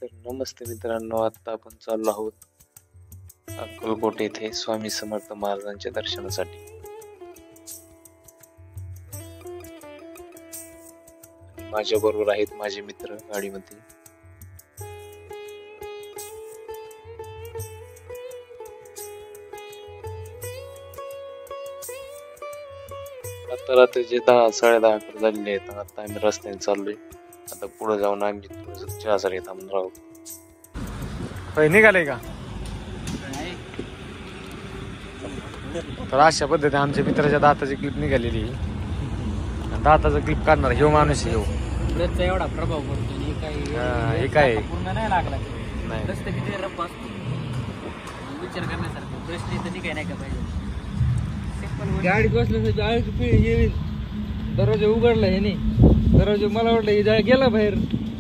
तर नमस्ते मित्रांनो, आता आपण चाललो आहोत अक्कलकोट येथे स्वामी समर्थ महाराजांच्या दर्शनासाठी. माझ्या बरोबर आहेत माझे मित्र गाडीमध्ये. आता रात्रीचे 10-10:30 झालेले आहेत. आता आम्ही रस्त्याने चाललोय. आता पुढे जाऊन आम्ही थोडंसं चहासाठी थांबणार आहोत. निघाले का? तर अशा पद्धतीने आमच्या मित्राच्या दाताची क्लिप निघालेली. दाताचा क्लिप काढणार ह्यो माणूस आहे. एवढा प्रभाव पडतो. हे काय पूर्ण नाही लागला. नाही रस्ते किती रफ असतो विचार करण्यासारखं. प्रश्न इथं निघाय नाही का पाहिजे. गाडीत बसलं दरवाजा उघडला हे नाही. दरवाजा मला वाटलं हे गेला बाहेर.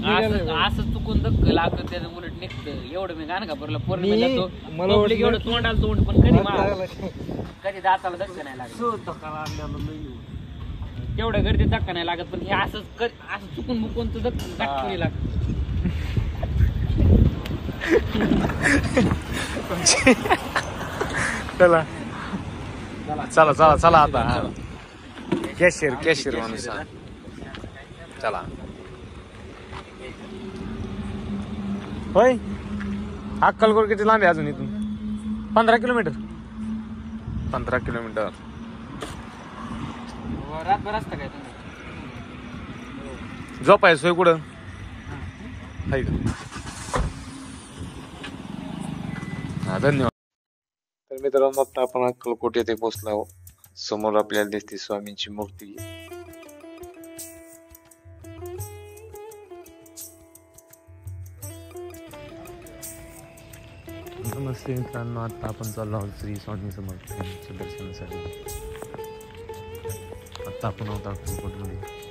असं चुकून धक्क लागतं त्याचं उलट निघतं. एवढं मी गाणं का भरला पोरण मला वाटलं एवढं तोंडाला तोंड पण कधी दाताला धक्का नाही लागत. धक्का लागला तेवढं गर्दीत धक्का नाही लागत. पण हे असं चुकून मुकून तर धक्का लागत. चला चला चला चला आता कॅशियर माणूस चला. होय, अक्कलकोट किती लांब आहे अजून इथून? 15 किलोमीटर. 15 किलोमीटर. रातभर असतं काय तुम्ही? झोपाय सोय कुठं आहे का? हा, धन्यवाद. तर मित्रांनो, आता आपण अक्कलकोट येथे पोहोचलो आहोत. समोर आपल्याला दिसते स्वामींची मूर्ती. नमस्ते मित्रांनो, आता आपण चाललो आहोत श्री स्वामी समर्थांच्या दर्शनासाठी. आता आपण आहोत अक्कलकोटमध्ये.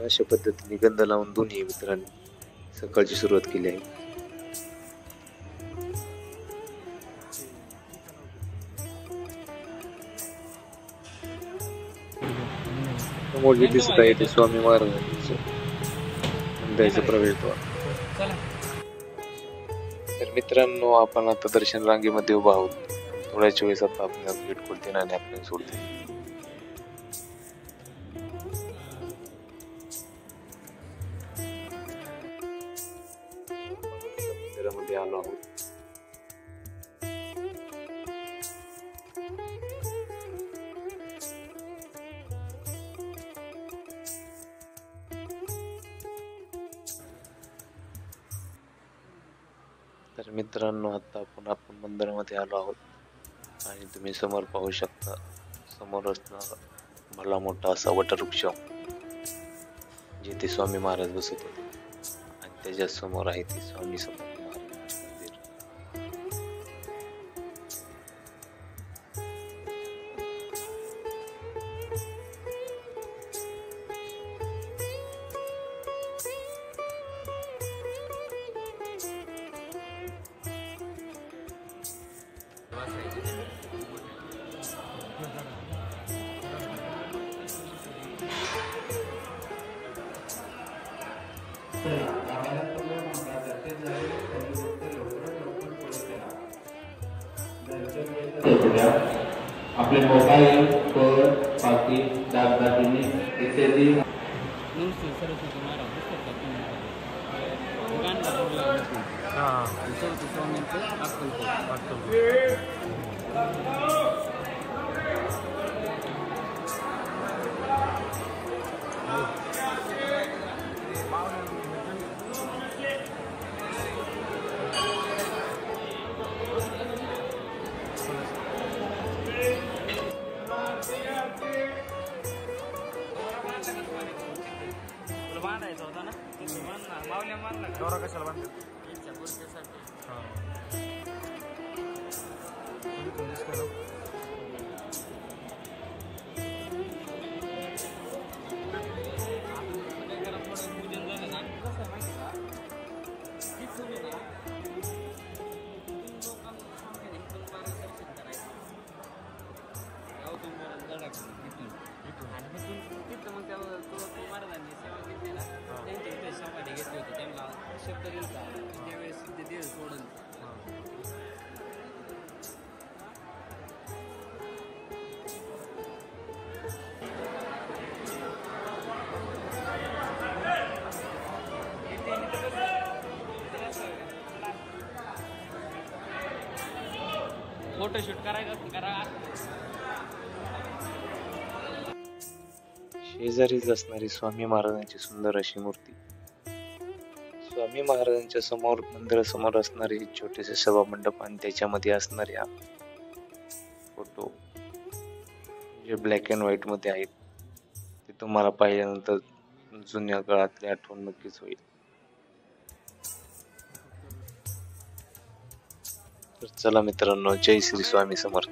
अशा पद्धतीने गंध लावून दोन्ही मित्रांनी सकाळची सुरुवात केली आहे. समोर जे दिसत आहे ते स्वामी महाराजांचं मंदिराचं प्रवेशद्वार. तर मित्रांनो, आपण आता दर्शन रांगेमध्ये उभा आहोत. थोड्याच वेळेस आता आपल्याला गेट खोलते आणि आपल्याला सोडते. मंदिरामध्ये आलो आहोत. तर मित्रांनो, आता आपण मंदिरामध्ये आलो आहोत आणि तुम्ही समोर पाहू शकता. समोर असणारा भला मोठा असा वटवृक्ष जिथे स्वामी महाराज बसत होते आणि त्याच्या समोर आहे ते स्वामी समर्थ महाराजांचे मंदिर. आपले मोबाईल, पर्स, पाकिट, दागदागिने इत्यादी. सरस्वती महाराज मावल्या मारला का दोरा कशाला बांधतात इच्छा पूर्तीसाठी हा कोणी दिसतं ना शब्द दिला त्यावेळेस ते सोडून फोटोशूट करायचं करा शेजारीच असणारी स्वामी महाराजांची सुंदर अशी मूर्ती. स्वामी महाराजांच्या समोर मंदिरासमोर असणारे छोटेसे सभा मंडप आणि त्याच्यामध्ये असणारे फोटो जे ब्लॅक अँड व्हाईट मध्ये आहेत ते तुम्हाला पाहिल्यानंतर जुन्या काळातली आठवण नक्कीच होईल. तर चला मित्रांनो, जय श्री स्वामी समर्थ.